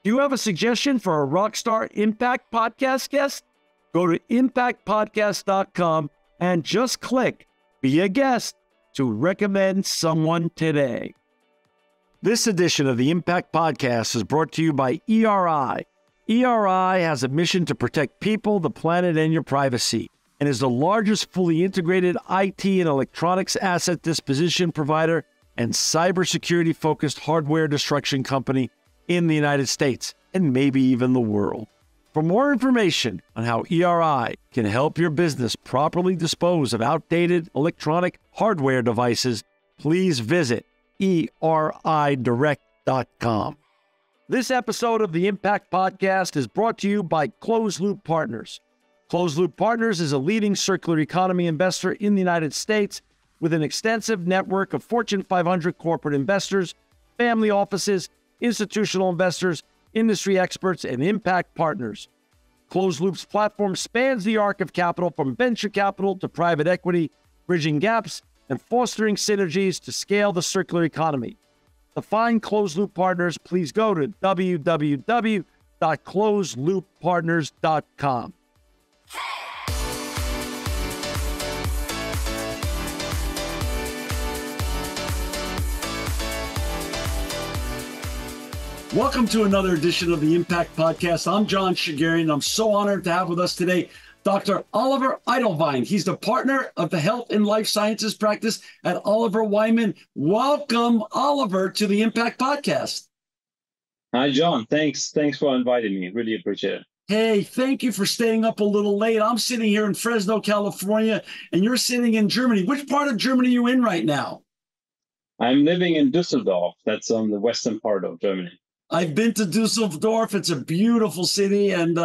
Do you have a suggestion for a Rockstar Impact Podcast guest? Go to impactpodcast.com and just click Be a Guest to recommend someone today. This edition of the Impact Podcast is brought to you by ERI. ERI has a mission to protect people, the planet, and your privacy, and is the largest fully integrated IT and electronics asset disposition provider and cybersecurity-focused hardware destruction company in the United States, and maybe even the world. For more information on how ERI can help your business properly dispose of outdated electronic hardware devices, please visit eridirect.com. This episode of the Impact Podcast is brought to you by Closed Loop Partners. Closed Loop Partners is a leading circular economy investor in the United States with an extensive network of Fortune 500 corporate investors, family offices, institutional investors, industry experts, and impact partners. Closed Loop's platform spans the arc of capital from venture capital to private equity, bridging gaps and fostering synergies to scale the circular economy. To find Closed Loop Partners, please go to www.closedlooppartners.com. Welcome to another edition of the Impact Podcast. I'm John Shigarian. I'm so honored to have with us today Dr. Oliver Eitelwein. He's the partner of the Health and Life Sciences practice at Oliver Wyman. Welcome, Oliver, to the Impact Podcast. Hi, John. Thanks for inviting me. Really appreciate it. Hey, thank you for staying up a little late. I'm sitting here in Fresno, California, and you're sitting in Germany. Which part of Germany are you in right now? I'm living in Düsseldorf. That's on the western part of Germany. I've been to Dusseldorf. It's a beautiful city. And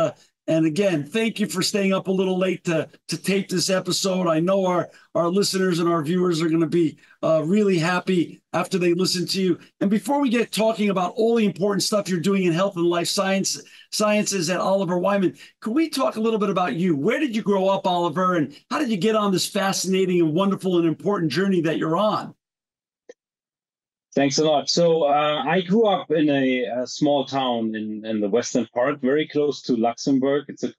again, thank you for staying up a little late to tape this episode. I know our listeners and our viewers are going to be really happy after they listen to you. And before we get talking about all the important stuff you're doing in health and life sciences at Oliver Wyman, could we talk a little bit about you? Where did you grow up, Oliver? And how did you get on this fascinating and wonderful and important journey that you're on? Thanks a lot. So I grew up in a small town in the western part, very close to Luxembourg. It's a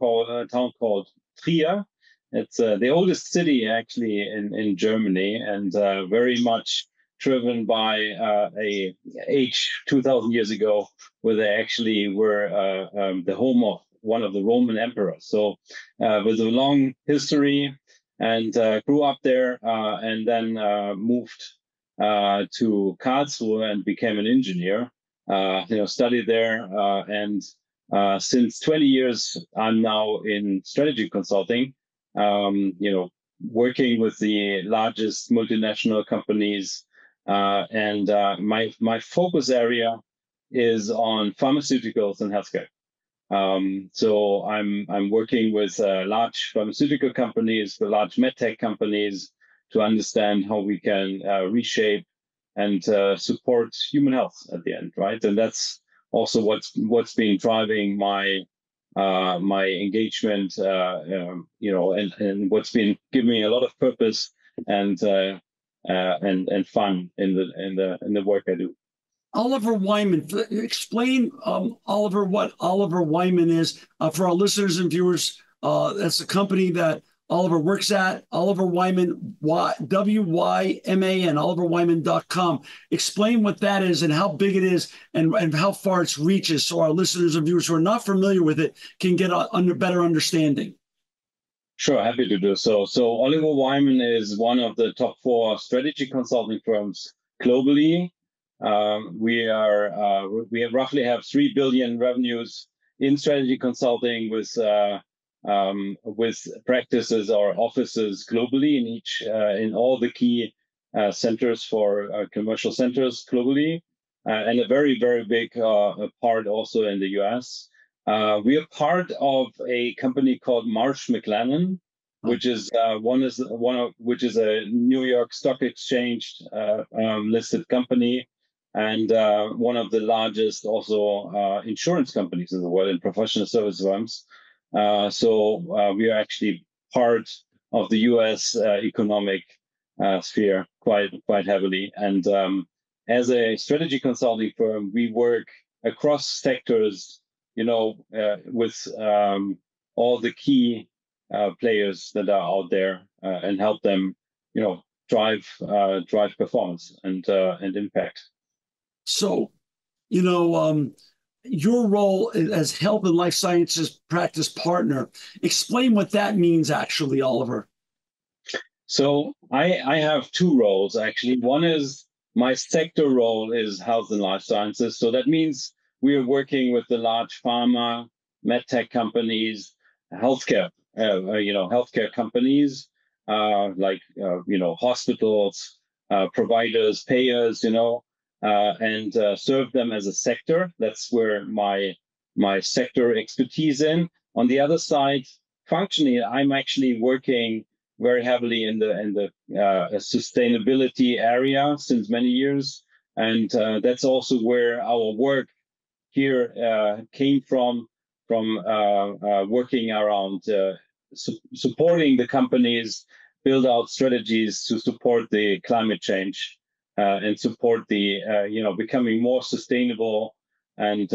town called Trier. It's the oldest city actually in Germany, and very much driven by a age 2,000 years ago, where they actually were the home of one of the Roman emperors. So with a long history, and grew up there, and then moved to Karlsruhe and became an engineer. Studied there, and since 20 years, I'm now in strategy consulting. Working with the largest multinational companies, and my focus area is on pharmaceuticals and healthcare. So I'm working with large pharmaceutical companies, the large medtech companies, to understand how we can reshape and support human health at the end, right? And that's also what's been driving my engagement, and what's been giving me a lot of purpose and fun in the work I do. Oliver Wyman, explain, Oliver, what Oliver Wyman is for our listeners and viewers. That's a company that Oliver works at, Oliver Wyman, W-Y-M-A-N, oliverwyman.com. Explain what that is and how big it is and how far its reaches, so our listeners and viewers who are not familiar with it can get a better understanding. Sure, happy to do so. So Oliver Wyman is one of the top 4 strategy consulting firms globally. We roughly have 3 billion revenues in strategy consulting with practices or offices globally in all the key centers for commercial centers globally, and a very, very big part also in the US. We are part of a company called Marsh McLennan, which is a New York Stock Exchange listed company, and one of the largest also insurance companies in the world and professional service firms. So we are actually part of the U.S. Economic sphere quite heavily. And as a strategy consulting firm, we work across sectors, with all the key players that are out there, and help them, drive performance and impact. So, you know, your role as health and life sciences practice partner, explain what that means actually, Oliver. So I have two roles actually. One is my sector role is health and life sciences. So that means we are working with the large pharma, medtech companies, healthcare, healthcare companies, hospitals, providers, payers, and serve them as a sector. That's where my sector expertise in. On the other side, functionally, I'm actually working very heavily in the sustainability area since many years, and that's also where our work here came from working around supporting the companies build out strategies to support the climate change, and support the becoming more sustainable, and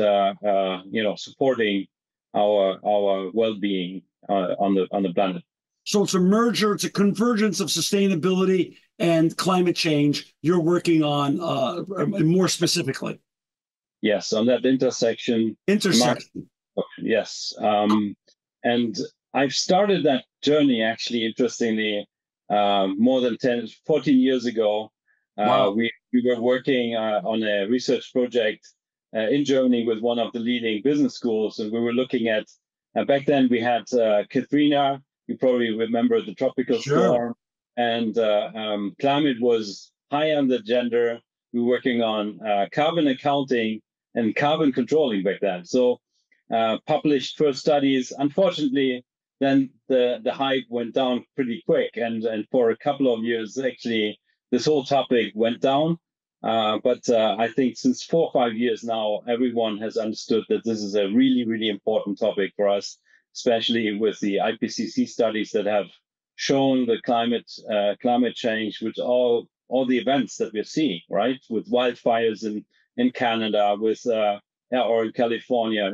supporting our well-being on the planet. So it's a merger, it's a convergence of sustainability and climate change you're working on, more specifically. Yes, on that intersection. Intersection. Yes. And I've started that journey actually, interestingly, more than 10, 14 years ago. Wow. We were working on a research project in Germany with one of the leading business schools, and we were looking at, back then we had Katrina, you probably remember the tropical storm, and climate was high on the agenda. We were working on carbon accounting and carbon controlling back then. So published first studies. Unfortunately, then the hype went down pretty quick, and for a couple of years, actually, this whole topic went down. But I think since 4 or 5 years now, everyone has understood that this is a really, really important topic for us, especially with the IPCC studies that have shown the climate change, with all the events that we're seeing, right? With wildfires in Canada, or in California,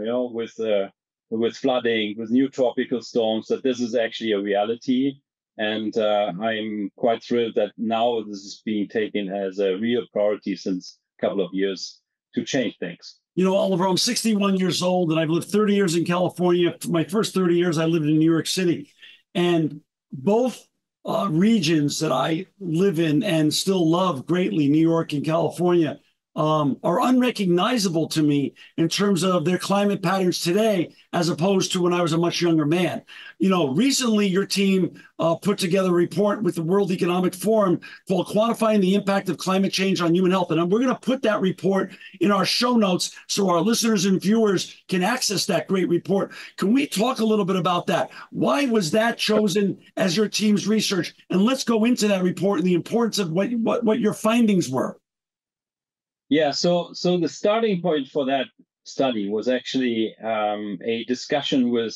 with flooding, with new tropical storms, that this is actually a reality. And I'm quite thrilled that now this is being taken as a real priority since a couple of years to change things. Oliver, I'm 61 years old and I've lived 30 years in California. For my first 30 years, I lived in New York City. And both regions that I live in and still love greatly, New York and California, are unrecognizable to me in terms of their climate patterns today, as opposed to when I was a much younger man. Recently your team put together a report with the World Economic Forum called Quantifying the Impact of Climate Change on Human Health. And we're going to put that report in our show notes so our listeners and viewers can access that great report. Can we talk a little bit about that? Why was that chosen as your team's research? And let's go into that report and the importance of what your findings were. Yeah, so the starting point for that study was actually a discussion with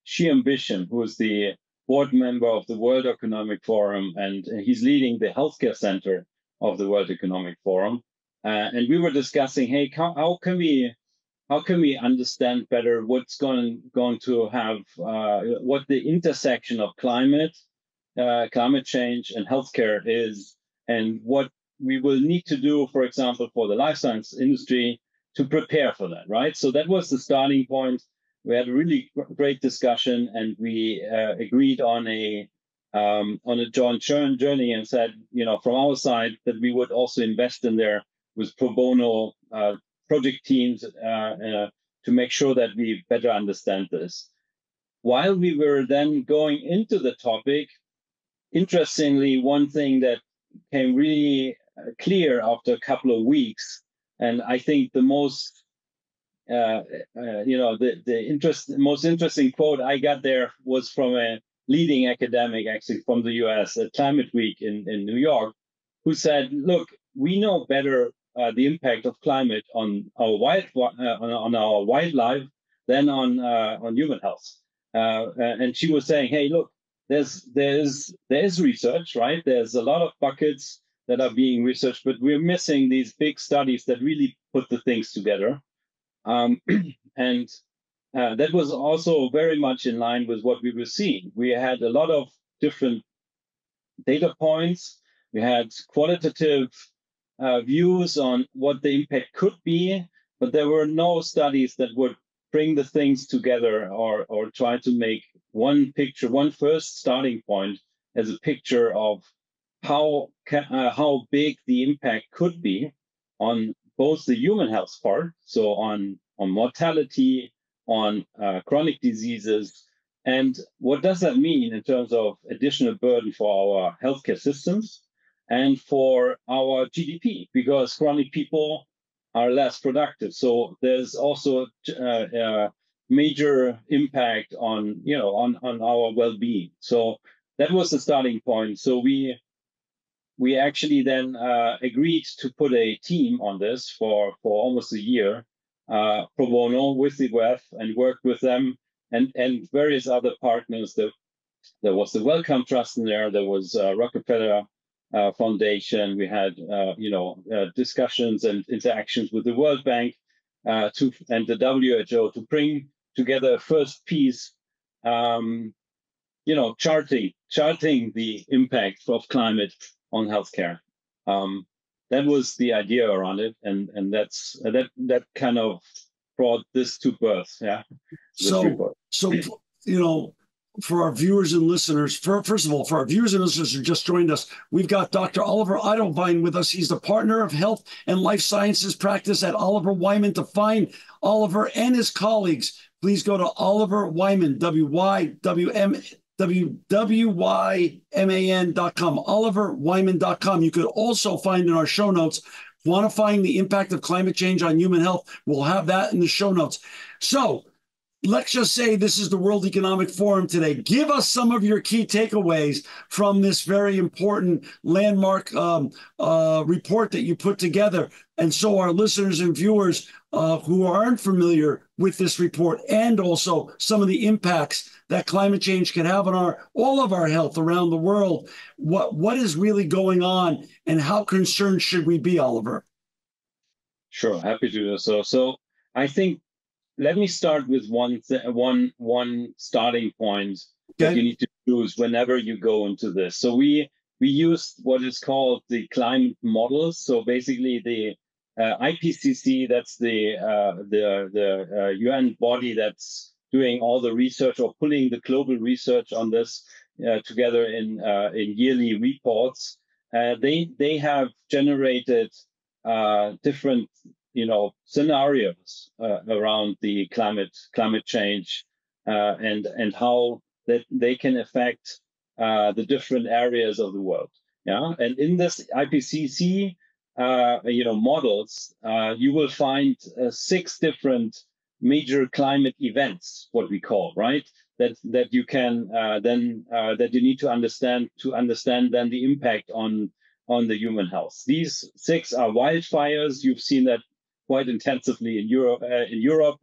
Xi Ambition, who is the board member of the World Economic Forum, and he's leading the healthcare center of the World Economic Forum. And we were discussing, hey, how can we understand better what's going to have what the intersection of climate change and healthcare is, and what we will need to do, for example, for the life science industry to prepare for that, right? So that was the starting point. We had a really great discussion, and we agreed on a joint journey, and said, from our side, that we would also invest in there with pro bono project teams to make sure that we better understand this. While we were then going into the topic, interestingly, one thing that came really clear after a couple of weeks, and I think the most most interesting quote I got there was from a leading academic, actually from the US at Climate Week in New York, who said, look, we know better the impact of climate on our wildlife than on human health. And she was saying, hey, look, there is research, right? There's a lot of buckets that are being researched, but we're missing these big studies that really put the things together. And that was also very much in line with what we were seeing. We had a lot of different data points. We had qualitative views on what the impact could be, but there were no studies that would bring the things together or try to make one picture, one first starting point as a picture of how big the impact could be on both the human health part, so on mortality, on chronic diseases, and what does that mean in terms of additional burden for our healthcare systems and for our GDP? Because chronic people are less productive. So there's also major impact on on our well-being. So that was the starting point. So we actually then agreed to put a team on this for almost a year, pro bono with the WEF, and worked with them and various other partners. There was the Wellcome Trust in there. There was Rockefeller Foundation. We had discussions and interactions with the World Bank and the WHO to bring together a first piece. Charting the impact of climate on healthcare. That was the idea around it, and that kind of brought this to birth. Yeah. So for our viewers and listeners, first of all, for our viewers and listeners who just joined us, we've got Dr. Oliver Eitelwein with us. He's the partner of health and life sciences practice at Oliver Wyman. To find Oliver and his colleagues, please go to Oliver Wyman, WYMAN.com, oliverwyman.com. You could also find in our show notes, quantifying the impact of climate change on human health. We'll have that in the show notes. So let's just say this is the World Economic Forum today. Give us some of your key takeaways from this very important landmark report that you put together. And so our listeners and viewers who aren't familiar with this report, and also some of the impacts that climate change can have on all of our health around the world, what is really going on and how concerned should we be, Oliver? Sure, happy to do so. So I think let me start with one starting point that you need to choose whenever you go into this. So we used what is called the climate models. So basically the IPCC, that's the UN body that's doing all the research or pulling the global research on this together in yearly reports. They have generated different scenarios around the climate change and how that they can affect the different areas of the world. Yeah, and in this IPCC models, you will find 6 different major climate events, what we call, right? That you can that you need to understand then the impact on the human health. These 6 are wildfires. You've seen that quite intensively in Europe,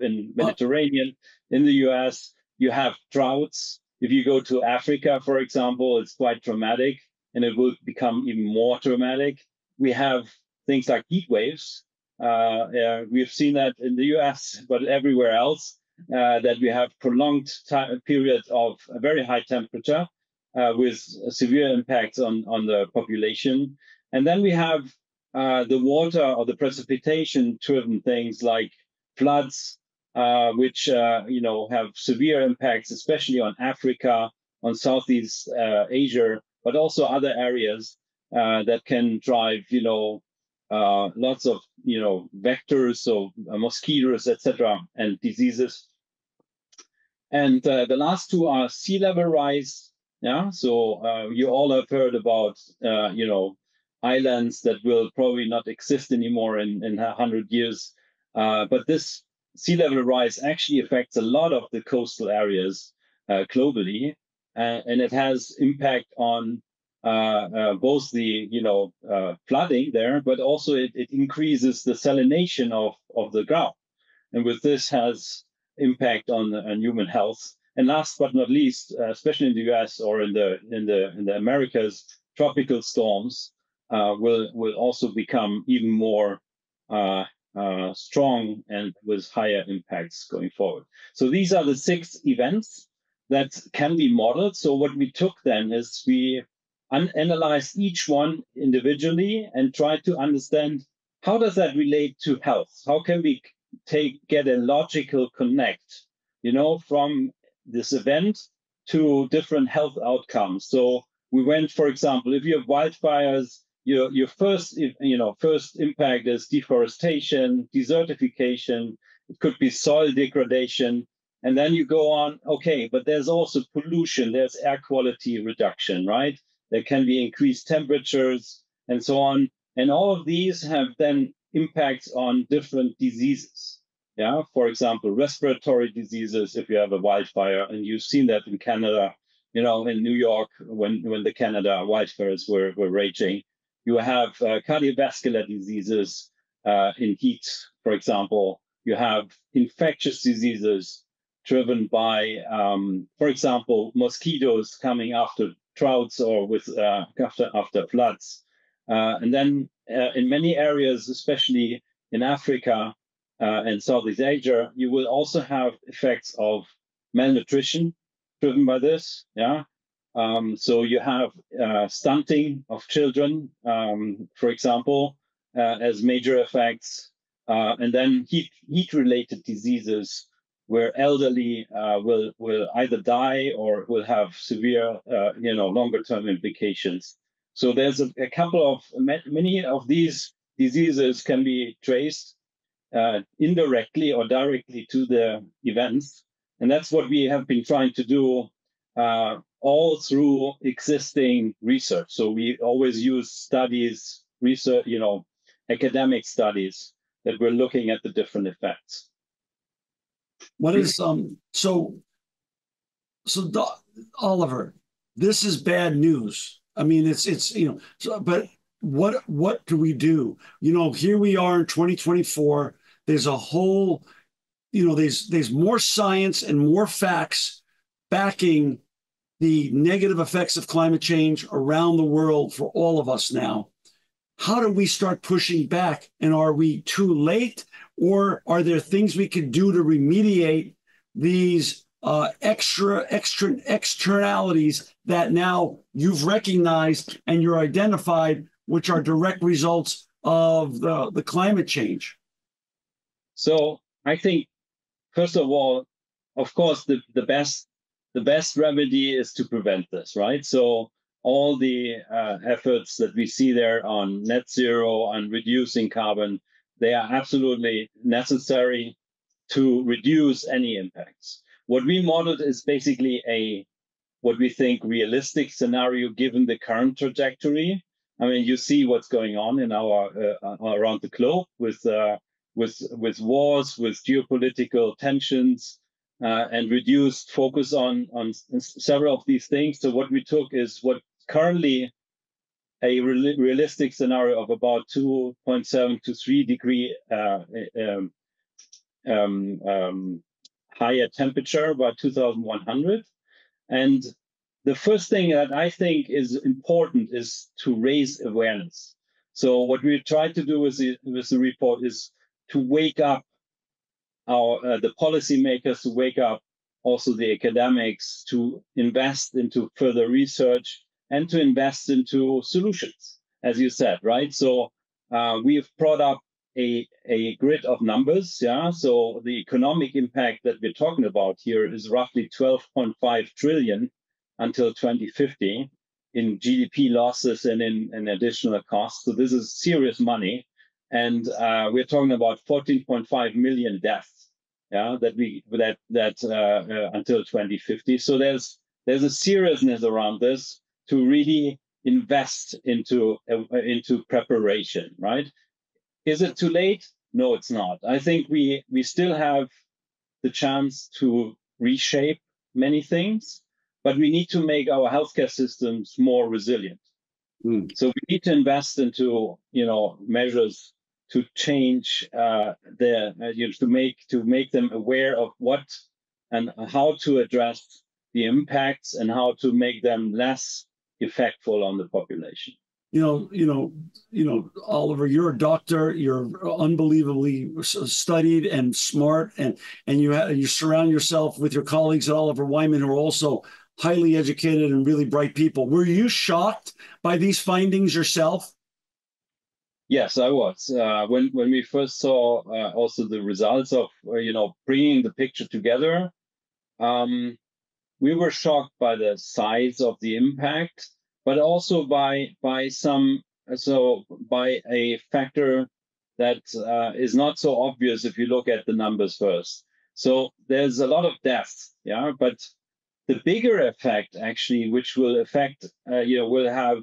in Mediterranean, in the US. You have droughts. If you go to Africa, for example, it's quite dramatic, and it will become even more dramatic. We have things like heat waves. We've seen that in the US, but everywhere else, that we have prolonged periods of a very high temperature with severe impacts on the population. And then we have the water or the precipitation-driven things like floods, which have severe impacts, especially on Africa, on Southeast Asia, but also other areas that can drive lots of vectors, so mosquitoes, etc., and diseases. And the last 2 are sea level rise. Yeah, so you all have heard about islands that will probably not exist anymore in 100 years. But this sea level rise actually affects a lot of the coastal areas globally, and it has impact on both the flooding there, but also it increases the salination of the ground, and with this has impact on human health. And last but not least, especially in the US or in the Americas, tropical storms will also become even more strong and with higher impacts going forward. So these are the 6 events that can be modeled. So what we took then is we analyzed each one individually and tried to understand how does that relate to health? How can we get a logical connect, from this event to different health outcomes? So we went, for example, if you have wildfires, your first impact is deforestation, desertification. It could be soil degradation, and then you go on. Okay, but there's also pollution. There's air quality reduction, right? There can be increased temperatures and so on, and all of these have then impacts on different diseases. Yeah, for example, respiratory diseases. If you have a wildfire, and you've seen that in Canada, in New York when the Canada wildfires were raging. You have cardiovascular diseases in heat, for example. You have infectious diseases driven by, for example, mosquitoes coming after droughts or after floods. And then in many areas, especially in Africa and Southeast Asia, you will also have effects of malnutrition driven by this. Yeah. So you have stunting of children, for example, as major effects, and then heat-related diseases where elderly will either die or will have severe, longer-term implications. So there's a couple of many of these diseases can be traced indirectly or directly to the events, and that's what we have been trying to do all through existing research. So we always use studies, research, academic studies that we're looking at the different effects. What is Oliver, this is bad news. I mean, but what do we do? Here we are in 2024. There's a whole, there's more science and more facts backing the negative effects of climate change around the world for all of us now. How do we start pushing back? And are we too late? Or are there things we could do to remediate these externalities that now you've recognized and you're identified, which are direct results of the climate change? So I think, first of all, of course, the best remedy is to prevent this, right? So all the efforts that we see there on net zero, on reducing carbon, they are absolutely necessary to reduce any impacts. What we modeled is basically what we think realistic scenario given the current trajectory. I mean, you see what's going on in around the globe with wars, with geopolitical tensions, and reduced focus on several of these things. So what we took is what currently a realistic scenario of about 2.7 to 3 degree higher temperature by 2100. And the first thing that I think is important is to raise awareness. So what we try to do with the report is to wake up the policymakers, to wake up also the academics, to invest into further research and to invest into solutions, as you said, right? So we've brought up a grid of numbers. Yeah. So the economic impact that we're talking about here is roughly 12.5 trillion until 2050 in GDP losses and in additional costs. So this is serious money. And we're talking about 14.5 million deaths. Yeah, until 2050. So there's a seriousness around this to really invest into preparation, right? Is it too late? No, it's not. I think we still have the chance to reshape many things, but we need to make our healthcare systems more resilient. So we need to invest into measures to change to make them aware of what and how to address the impacts and how to make them less effectful on the population. Oliver, you're a doctor. You're unbelievably studied and smart, and you surround yourself with your colleagues at Oliver Wyman who are also highly educated and really bright people. Were you shocked by these findings yourself? Yes, I was. When we first saw also the results of bringing the picture together, um, we were shocked by the size of the impact, but also by a factor that is not so obvious if you look at the numbers first. So there's a lot of deaths, yeah, but the bigger effect actually, which will affect, will have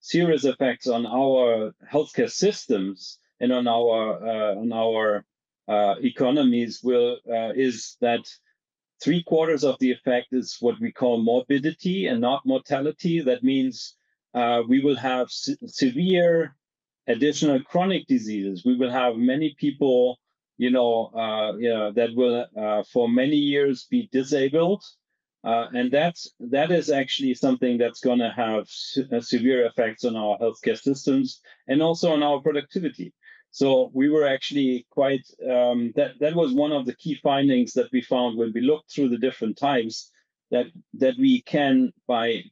serious effects on our healthcare systems and on our economies, is that three-quarters of the effect is what we call morbidity and not mortality. That means we will have severe additional chronic diseases. We will have many people, that will for many years be disabled, and that is actually something that's going to have severe effects on our healthcare systems and also on our productivity. So we were actually quite that was one of the key findings that we found when we looked through the different types, that we can by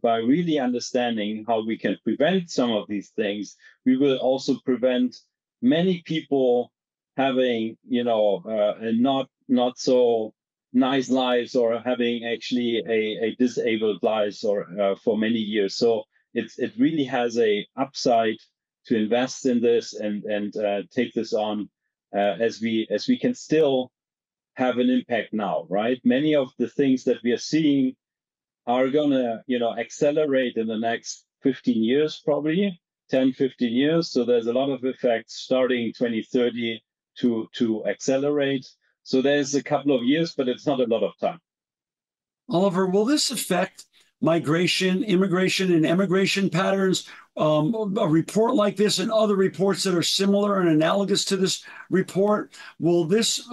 really understanding how we can prevent some of these things, we will also prevent many people having a not so nice lives, or having actually a disabled lives, or for many years. So it really has a upside to invest in this and take this on, as we can still have an impact now, right? Many of the things that we are seeing are going to accelerate in the next 15 years, probably 10, 15 years. So there's a lot of effects starting 2030 to accelerate. So there's a couple of years, but it's not a lot of time. Oliver, will this affect migration, immigration, and emigration patterns? A report like this and other reports that are similar and analogous to this report, will this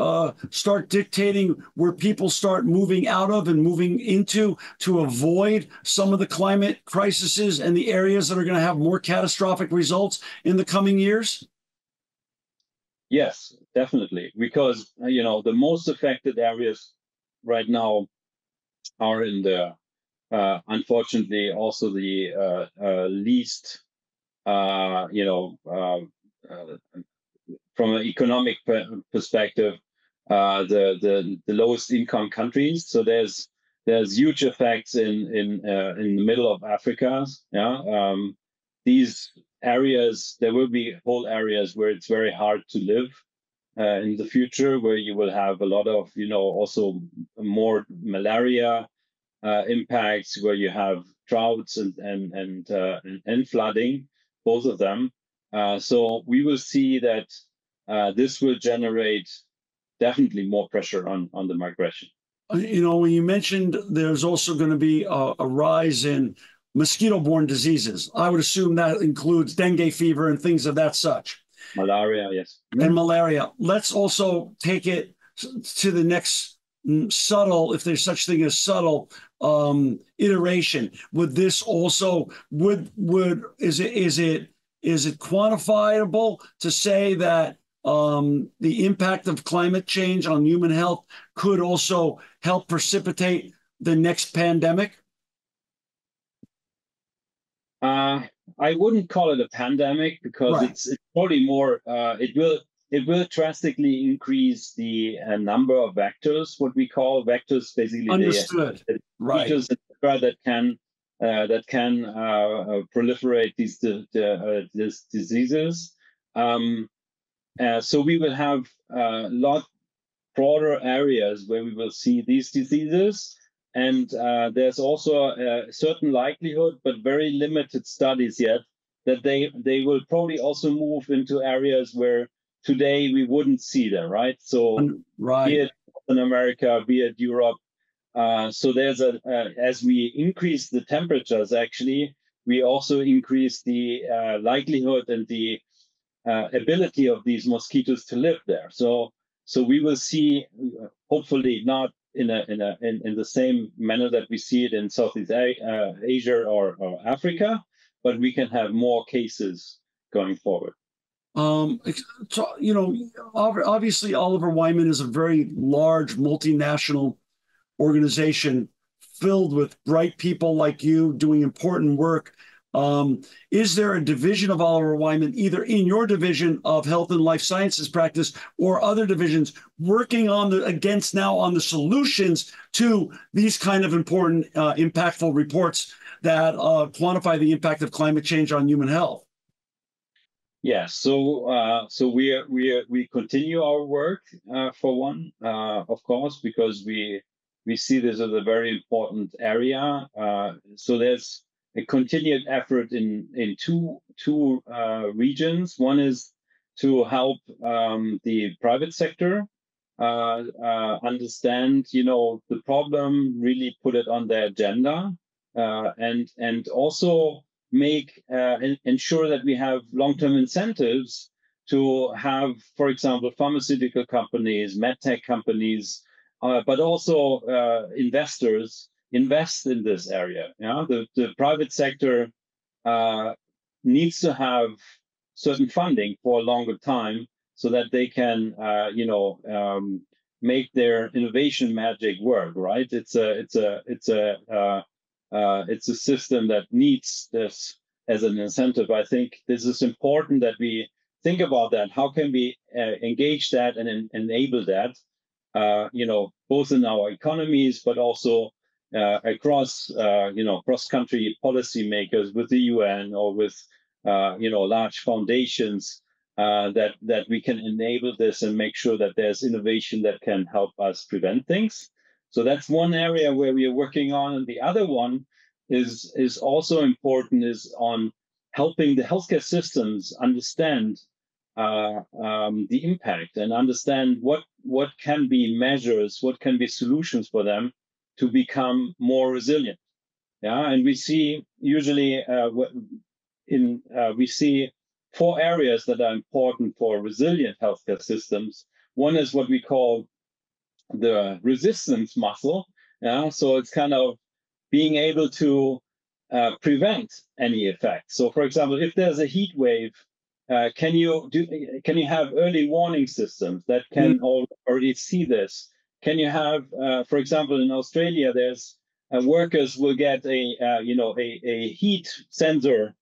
start dictating where people start moving out of and moving into to avoid some of the climate crises and the areas that are going to have more catastrophic results in the coming years? Yes, definitely, because the most affected areas right now are in the unfortunately also the least from an economic perspective, the lowest income countries. So there's huge effects in the middle of Africa. Yeah, these areas, there will be whole areas where it's very hard to live in the future, where you will have a lot of also more malaria impacts, where you have droughts and flooding, both of them. So we will see that this will generate definitely more pressure on the migration. When you mentioned there's also going to be a rise in mosquito-borne diseases, I would assume that includes dengue fever and things of that such. Malaria, yes. And malaria. Let's also take it to the next subtle, if there's such thing as subtle, iteration. Would this also is it quantifiable to say that the impact of climate change on human health could also help precipitate the next pandemic? I wouldn't call it a pandemic, because Right. it's probably more. It will drastically increase the number of vectors. What we call vectors, basically Understood. the Right. features that can proliferate these diseases. So we will have a lot broader areas where we will see these diseases. And there's also a certain likelihood, but very limited studies yet, that they will probably also move into areas where today we wouldn't see them, right? So right. Be it Northern America, be it Europe. So there's as we increase the temperatures, actually, we also increase the likelihood and the ability of these mosquitoes to live there. So we will see, hopefully not in the same manner that we see it in Southeast Asia or Africa, but we can have more cases going forward. So, obviously Oliver Wyman is a very large multinational organization filled with bright people like you doing important work. Is there a division of Oliver Wyman, either in your division of health and life sciences practice or other divisions, working on the solutions to these kind of important, impactful reports that quantify the impact of climate change on human health? Yeah, so we continue our work for one, of course, because we see this as a very important area. So there's a continued effort in two regions. One is to help the private sector understand, the problem, really put it on their agenda, and also ensure that we have long-term incentives to have, for example, pharmaceutical companies, medtech companies, but also investors invest in this area. Yeah, the private sector needs to have certain funding for a longer time so that they can, make their innovation magic work. Right? It's a system that needs this as an incentive. I think this is important that we think about that. How can we engage that and enable that? Both in our economies, but also across, cross-country policymakers with the UN or with, large foundations, that we can enable this and make sure that there's innovation that can help us prevent things. So that's one area where we are working on. And the other one is also important, is on helping the healthcare systems understand the impact and understand what can be measures, what can be solutions for them to become more resilient. Yeah, and we see usually we see four areas that are important for resilient healthcare systems. One is what we call the resistance muscle. Yeah, so it's kind of being able to prevent any effect. So, for example, if there's a heat wave, can you have early warning systems that can already see this? Can you have, for example, in Australia, there's workers will get a heat sensor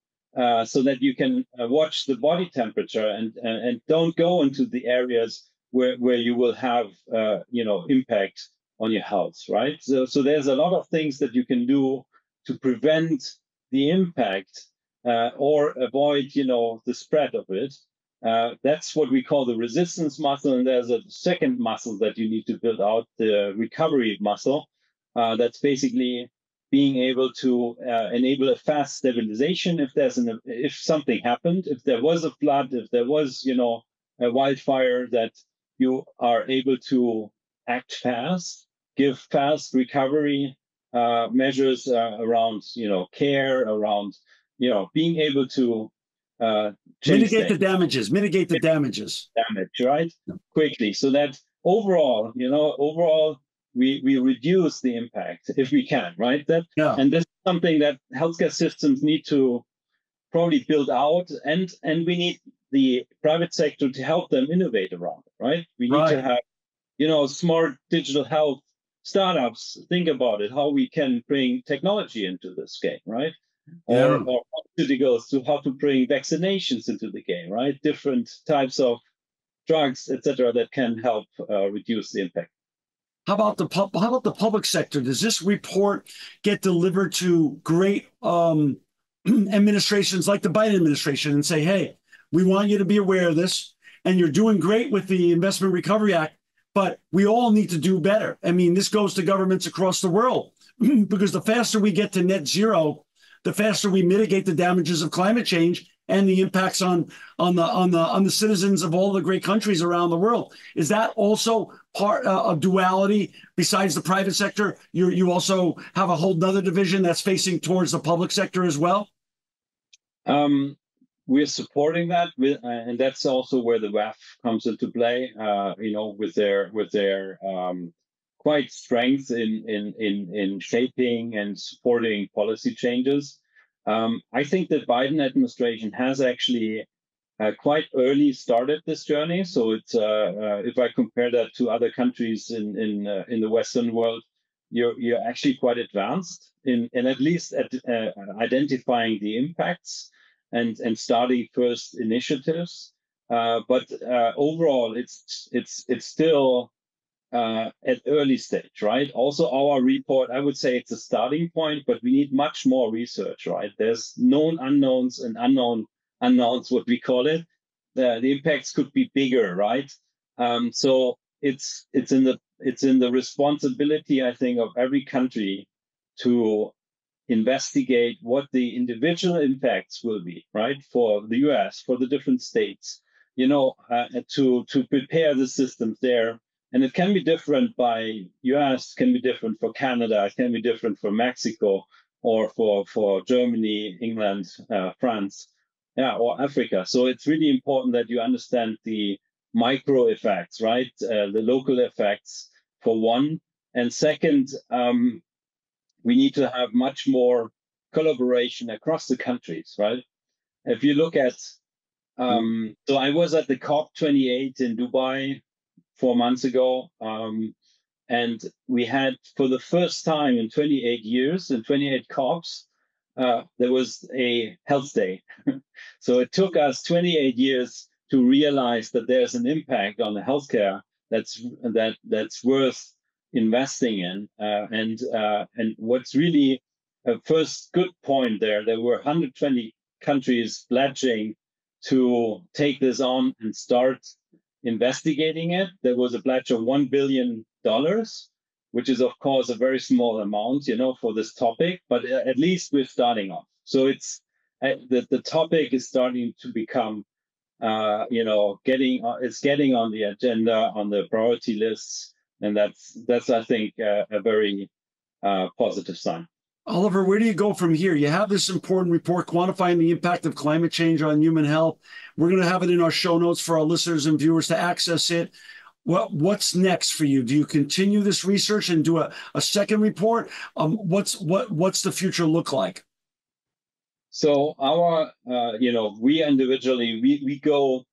so that you can watch the body temperature and don't go into the areas where you will have impact on your health, right? So there's a lot of things that you can do to prevent the impact or avoid, the spread of it. That's what we call the resistance muscle. And there's a second muscle that you need to build out, the recovery muscle. That's basically being able to enable a fast stabilization if something happened, if there was a flood, if there was, a wildfire, that you are able to act fast, give fast recovery measures around, care, around, being able to mitigate the damages, damage, right? Quickly, so that overall, we reduce the impact if we can, right? And this is something that healthcare systems need to probably build out, and we need the private sector to help them innovate around it, right? We need to have, smart digital health startups think about it, how we can bring technology into this game, right? Or pharmaceuticals, to how to bring vaccinations into the game, right? Different types of drugs, etc., that can help reduce the impact. How about the public sector? Does this report get delivered to great administrations like the Biden administration and say, hey, we want you to be aware of this, and you're doing great with the Investment Recovery Act, but we all need to do better? I mean, this goes to governments across the world because the faster we get to net zero, the faster we mitigate the damages of climate change and the impacts on the citizens of all the great countries around the world. Is that also part of duality? Besides the private sector, you also have a whole nother division that's facing towards the public sector as well? We're supporting that, and that's also where the WEF comes into play. With their quite strength in shaping and supporting policy changes. I think the Biden administration has actually quite early started this journey. So it's if I compare that to other countries in the Western world, you're actually quite advanced in at least at identifying the impacts and starting first initiatives. But overall, it's still at early stage, right? Also, our report, I would say it's a starting point, but we need much more research, right? There's known unknowns and unknown unknowns, what we call it. The impacts could be bigger, right? So it's in the responsibility, I think, of every country to investigate what the individual impacts will be, right? For the US, for the different states, to prepare the systems there. And it can be different by US, can be different for Canada, it can be different for Mexico, or for Germany, England, France, or Africa. So it's really important that you understand the micro effects, right? The local effects for one. And second, we need to have much more collaboration across the countries, right? If you look at, so I was at the COP28 in Dubai 4 months ago, and we had, for the first time in 28 years, in 28 COPs, there was a health day. So it took us 28 years to realize that there's an impact on the healthcare that's worth investing in. And what's really a first good point there were 120 countries pledging to take this on and start investigating it. There was a pledge of $1 billion, which is, of course, a very small amount, for this topic, but at least we're starting off. So it's the topic is starting to become, getting on the agenda, on the priority lists, and that's I think a very positive sign. Oliver, where do you go from here? You have this important report quantifying the impact of climate change on human health. We're going to have it in our show notes for our listeners and viewers to access it. What's next for you? Do you continue this research and do a second report? What's the future look like? So our, we individually, we go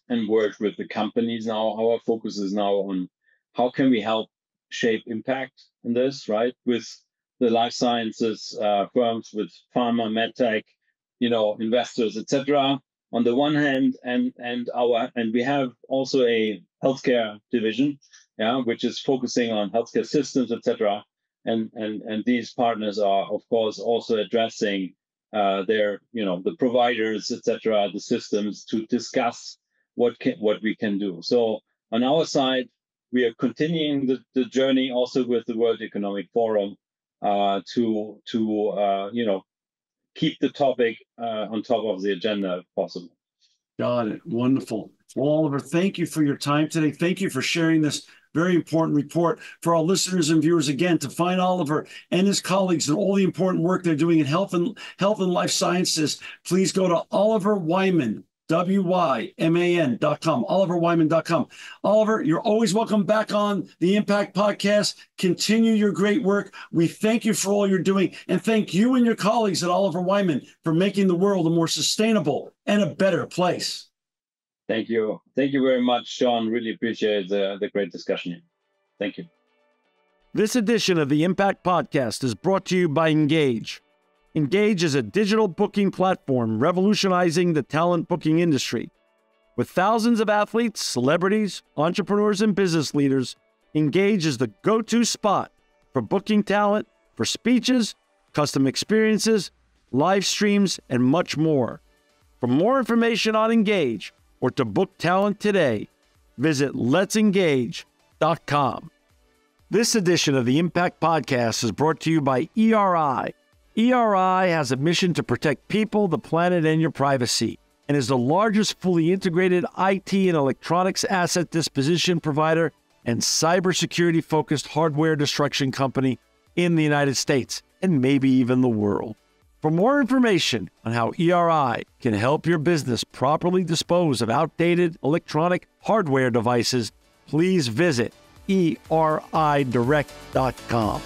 and work with the companies now. Our focus is now on how can we help shape impact in this, right? With the life sciences firms, with pharma, medtech, investors, etc. On the one hand, and we have also a healthcare division, which is focusing on healthcare systems, etc. And these partners are, of course, also addressing their, the providers, etc., the systems, to discuss what we can do. So on our side, we are continuing the journey also with the World Economic Forum to keep the topic on top of the agenda if possible. Got it. Wonderful. Well, Oliver, thank you for your time today. Thank you for sharing this very important report. For our listeners and viewers, again, to find Oliver and his colleagues and all the important work they're doing in health and life sciences, please go to Oliver Wyman, WYMAN.com, OliverWyman.com. Oliver, you're always welcome back on the Impact Podcast. Continue your great work. We thank you for all you're doing, and thank you and your colleagues at Oliver Wyman for making the world a more sustainable and a better place. Thank you. Thank you very much, John. Really appreciate the great discussion here. Thank you. This edition of the Impact Podcast is brought to you by Engage. Engage is a digital booking platform revolutionizing the talent booking industry. With thousands of athletes, celebrities, entrepreneurs, and business leaders, Engage is the go-to spot for booking talent, for speeches, custom experiences, live streams, and much more. For more information on Engage or to book talent today, visit letsengage.com. This edition of the Impact Podcast is brought to you by ERI. ERI has a mission to protect people, the planet, and your privacy, and is the largest fully integrated IT and electronics asset disposition provider and cybersecurity-focused hardware destruction company in the United States, and maybe even the world. For more information on how ERI can help your business properly dispose of outdated electronic hardware devices, please visit eridirect.com.